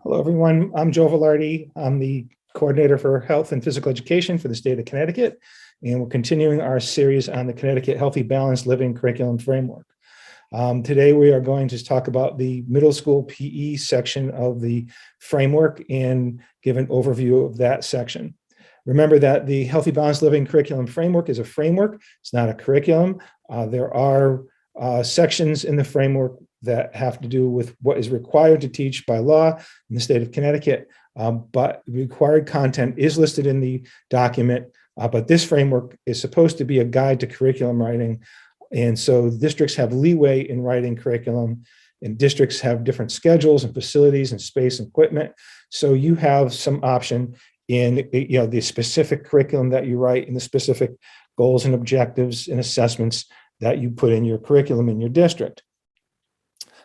Hello, everyone. I'm Joe Velarde. I'm the coordinator for health and physical education for the state of Connecticut, and we're continuing our series on the Connecticut Healthy Balanced Living Curriculum Framework. Today, we are going to talk about the middle school PE section of the framework and give an overview of that section. Remember that the Healthy Balanced Living Curriculum Framework is a framework. It's not a curriculum. There are sections in the framework that have to do with what is required to teach by law in the state of Connecticut, but required content is listed in the document, but this framework is supposed to be a guide to curriculum writing, and so districts have leeway in writing curriculum, and districts have different schedules and facilities and space and equipment, so you have some option in the specific curriculum that you write and the specific goals and objectives and assessments that you put in your curriculum in your district.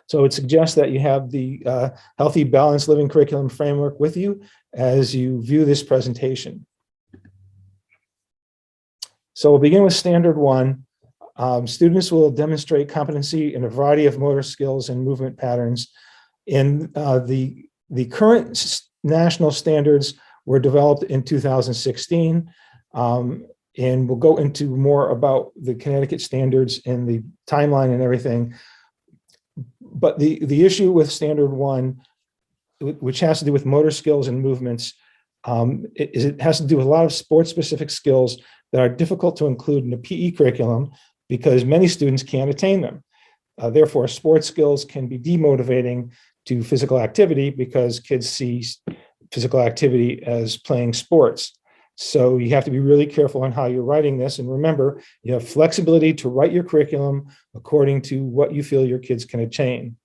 So it suggests that you have the Healthy Balanced Living Curriculum Framework with you as you view this presentation. So we'll begin with Standard 1. Students will demonstrate competency in a variety of motor skills and movement patterns. And the current national standards were developed in 2016. And we'll go into more about the Connecticut standards and the timeline and everything. But the issue with Standard 1, which has to do with motor skills and movements, it has to do with a lot of sports-specific skills that are difficult to include in the PE curriculum because many students can't attain them. Therefore, sports skills can be demotivating to physical activity because kids see physical activity as playing sports. So you have to be really careful on how you're writing this. And remember, you have flexibility to write your curriculum according to what you feel your kids can attain.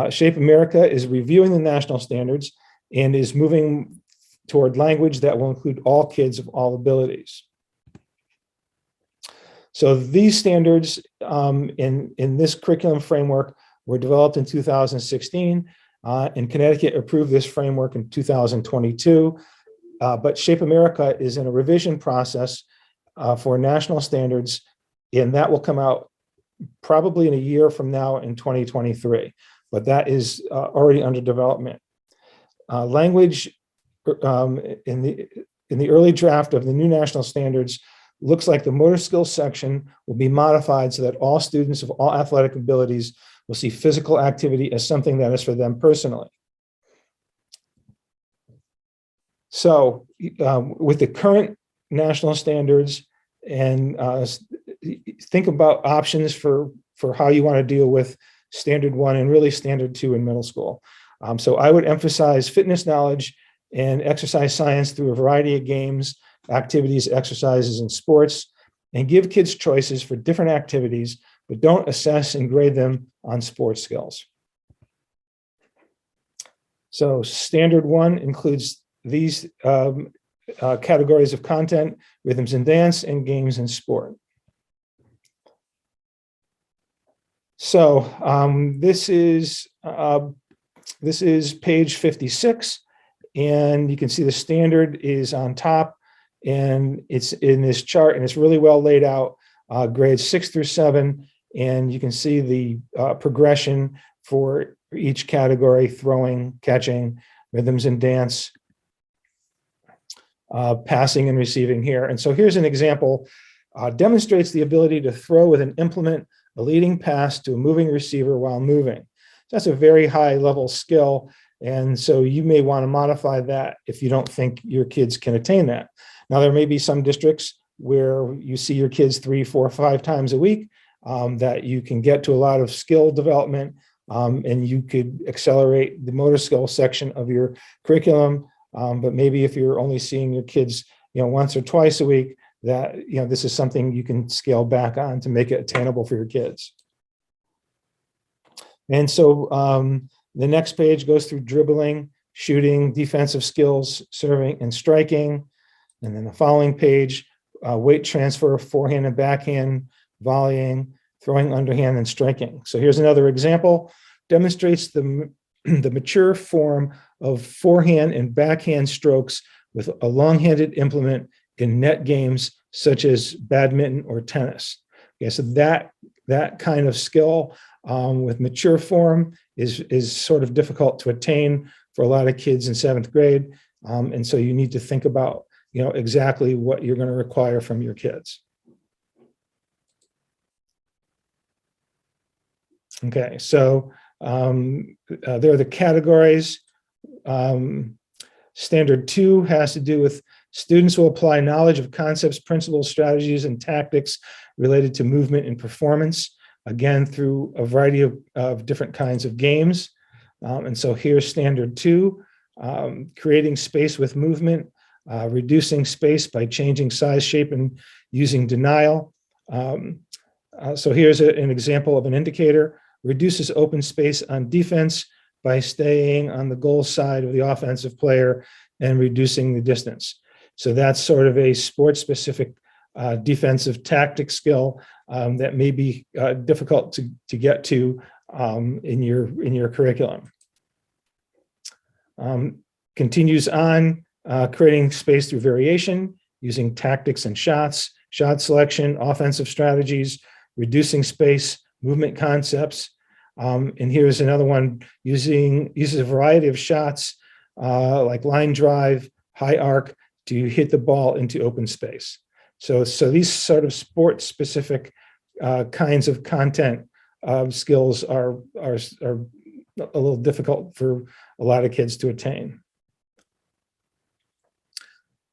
Shape America is reviewing the national standards and is moving toward language that will include all kids of all abilities. So these standards in this curriculum framework were developed in 2016, and Connecticut approved this framework in 2022. But Shape America is in a revision process for national standards, and that will come out probably in a year from now in 2023. But that is already under development. Language in the early draft of the new national standards looks like the motor skills section will be modified so that all students of all athletic abilities will see physical activity as something that is for them personally. So with the current national standards, and think about options for how you want to deal with Standard 1 and really Standard 2 in middle school. So I would emphasize fitness knowledge and exercise science through a variety of games, activities, exercises, and sports, and give kids choices for different activities, but don't assess and grade them on sports skills. So Standard 1 includes these categories of content: rhythms and dance, and games and sport. So this is page 56, and you can see the standard is on top, and it's in this chart, and it's really well laid out, grades 6 through 7, and you can see the progression for each category: throwing, catching, rhythms and dance, passing and receiving here. And so here's an example, demonstrates the ability to throw with an implement a leading pass to a moving receiver while moving. That's a very high level skill. And so you may want to modify that if you don't think your kids can attain that. Now, there may be some districts where you see your kids 3, 4, 5 times a week, that you can get to a lot of skill development, and you could accelerate the motor skill section of your curriculum. But maybe if you're only seeing your kids, once or twice a week, that, this is something you can scale back on to make it attainable for your kids. And so the next page goes through dribbling, shooting, defensive skills, serving, and striking. And then the following page, weight transfer, forehand and backhand, volleying, throwing underhand, and striking. So here's another example, demonstrates the mature form of forehand and backhand strokes with a long-handed implement in net games such as badminton or tennis. Okay, so that kind of skill with mature form is sort of difficult to attain for a lot of kids in 7th grade. And so you need to think about, exactly what you're going to require from your kids. Okay, so there are the categories. Standard 2 has to do with students will apply knowledge of concepts, principles, strategies, and tactics related to movement and performance, again, through a variety of different kinds of games. And so here's Standard 2, creating space with movement, reducing space by changing size, shape, and using denial. So here's an example of an indicator. Reduces open space on defense by staying on the goal side of the offensive player and reducing the distance. So that's sort of a sports-specific defensive tactic skill that may be difficult to get to in your curriculum. Continues on, creating space through variation, using tactics and shots, shot selection, offensive strategies, reducing space, movement concepts. And here's another one, uses a variety of shots like line drive, high arc to hit the ball into open space. So these sort of sports specific kinds of content skills are a little difficult for a lot of kids to attain.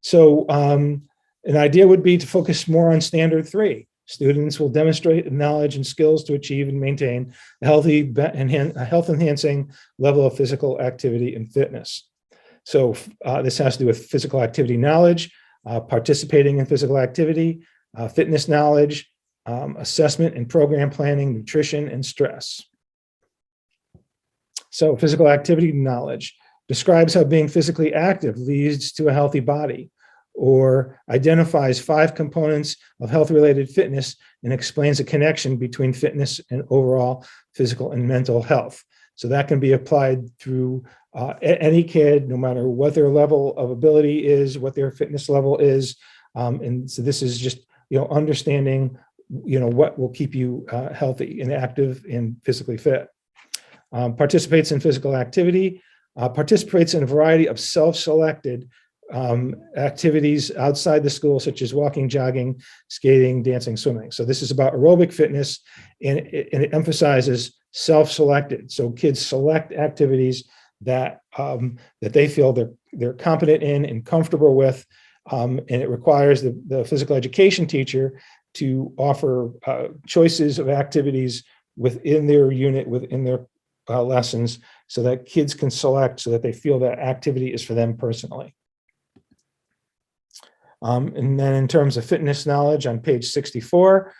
So an idea would be to focus more on Standard 3. Students will demonstrate knowledge and skills to achieve and maintain a health-enhancing level of physical activity and fitness. So this has to do with physical activity knowledge, participating in physical activity, fitness knowledge, assessment and program planning, nutrition, and stress. So physical activity knowledge describes how being physically active leads to a healthy body, or identifies 5 components of health-related fitness and explains a connection between fitness and overall physical and mental health. So that can be applied through any kid, no matter what their level of ability is, what their fitness level is. And so this is just, understanding, what will keep you healthy and active and physically fit. Participates in physical activity, participates in a variety of self-selected activities outside the school, such as walking, jogging, skating, dancing, swimming. So this is about aerobic fitness, and it emphasizes self-selected. So kids select activities that they feel they're competent in and comfortable with, and it requires the physical education teacher to offer choices of activities within their unit, within their lessons, so that kids can select, so that they feel that activity is for them personally. And then in terms of fitness knowledge, on page 64,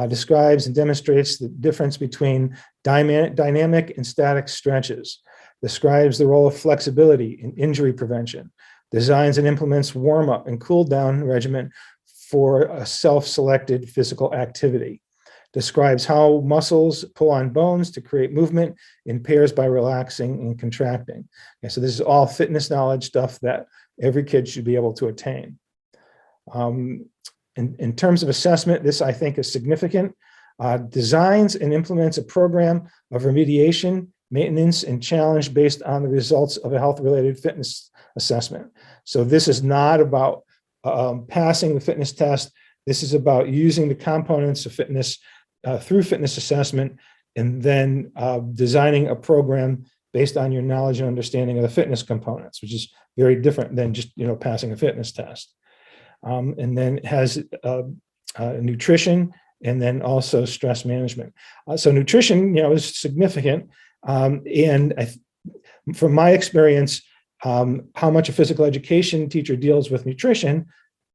describes and demonstrates the difference between dynamic and static stretches, describes the role of flexibility in injury prevention, designs and implements warm-up and cool-down regimen for a self-selected physical activity, describes how muscles pull on bones to create movement in pairs by relaxing and contracting. Okay, so this is all fitness knowledge stuff that every kid should be able to attain. In terms of assessment, this I think is significant. Designs and implements a program of remediation, maintenance, and challenge based on the results of a health-related fitness assessment. So this is not about passing the fitness test. This is about using the components of fitness through fitness assessment, and then designing a program based on your knowledge and understanding of the fitness components, which is very different than just passing a fitness test. And then it has nutrition, and then also stress management. So nutrition, is significant. And from my experience, how much a physical education teacher deals with nutrition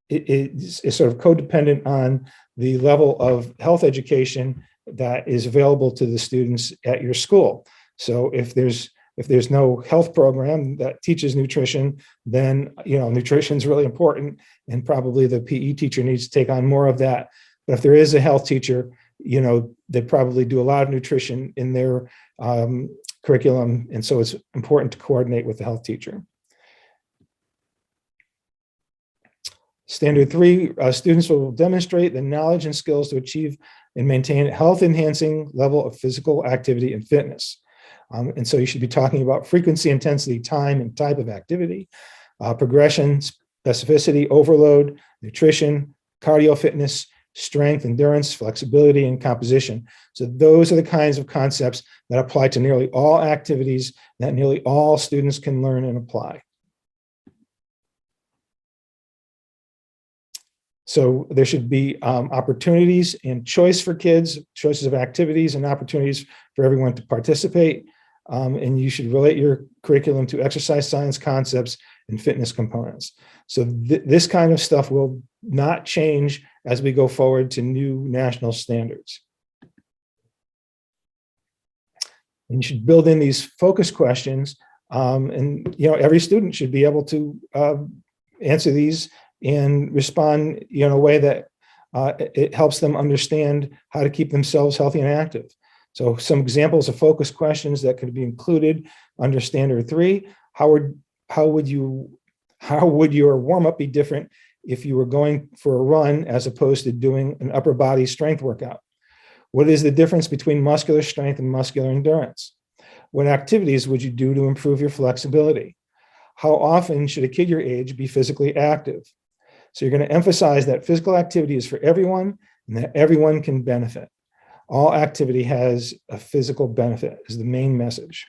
is sort of codependent on the level of health education that is available to the students at your school. So if there's no health program that teaches nutrition, then nutrition is really important, and probably the PE teacher needs to take on more of that. But if there is a health teacher, they probably do a lot of nutrition in their curriculum, and so it's important to coordinate with the health teacher. Standard 3, students will demonstrate the knowledge and skills to achieve and maintain a health-enhancing level of physical activity and fitness. And so you should be talking about frequency, intensity, time, and type of activity, progression, specificity, overload, nutrition, cardio fitness, strength, endurance, flexibility, and composition. So those are the kinds of concepts that apply to nearly all activities that nearly all students can learn and apply. So there should be opportunities and choice for kids, choices of activities and opportunities for everyone to participate. And you should relate your curriculum to exercise science concepts and fitness components. So this kind of stuff will not change as we go forward to new national standards. And you should build in these focus questions, and every student should be able to answer these and respond in a way that it helps them understand how to keep themselves healthy and active. So some examples of focus questions that could be included under Standard 3. How would your warm-up be different if you were going for a run as opposed to doing an upper body strength workout? What is the difference between muscular strength and muscular endurance? What activities would you do to improve your flexibility? How often should a kid your age be physically active? So you're going to emphasize that physical activity is for everyone and that everyone can benefit. All activity has a physical benefit is the main message.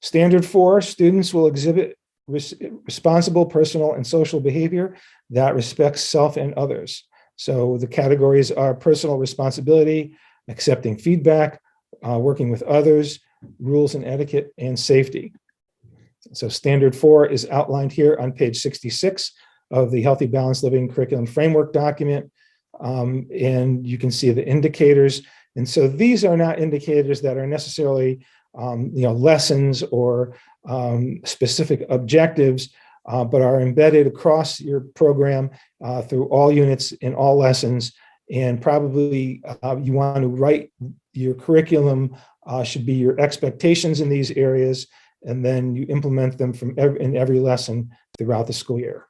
Standard 4, students will exhibit responsible personal and social behavior that respects self and others. So the categories are personal responsibility, accepting feedback, working with others, rules and etiquette, and safety. So Standard 4 is outlined here on page 66 of the Healthy Balanced Living Curriculum Framework document. And you can see the indicators. And so these are not indicators that are necessarily lessons or specific objectives, but are embedded across your program through all units in all lessons. And probably you want to write your curriculum should be your expectations in these areas, and then you implement them in every lesson throughout the school year.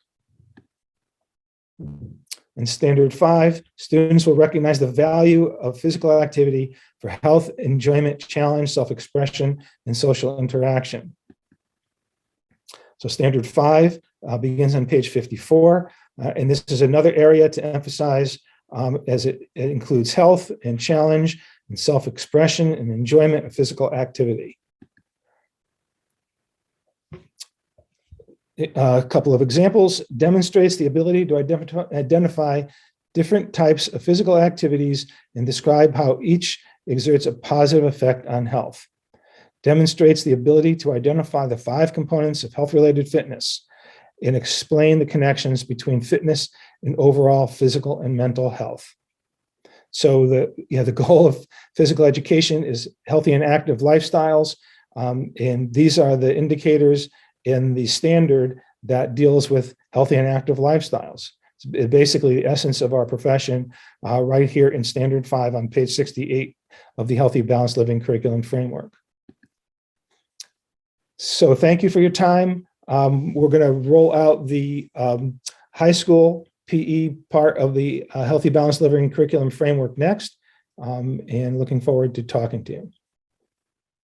In Standard 5, students will recognize the value of physical activity for health, enjoyment, challenge, self-expression, and social interaction. So Standard 5 begins on page 54, and this is another area to emphasize as it includes health and challenge and self-expression and enjoyment of physical activity. A couple of examples demonstrates the ability to identify different types of physical activities and describe how each exerts a positive effect on health. Demonstrates the ability to identify the 5 components of health-related fitness and explain the connections between fitness and overall physical and mental health. So the goal of physical education is healthy and active lifestyles, and these are the indicators in the standard that deals with healthy and active lifestyles. It's basically the essence of our profession right here in Standard 5 on page 68 of the Healthy Balanced Living Curriculum Framework. So thank you for your time. We're going to roll out the high school PE part of the Healthy Balanced Living Curriculum Framework next, and looking forward to talking to you.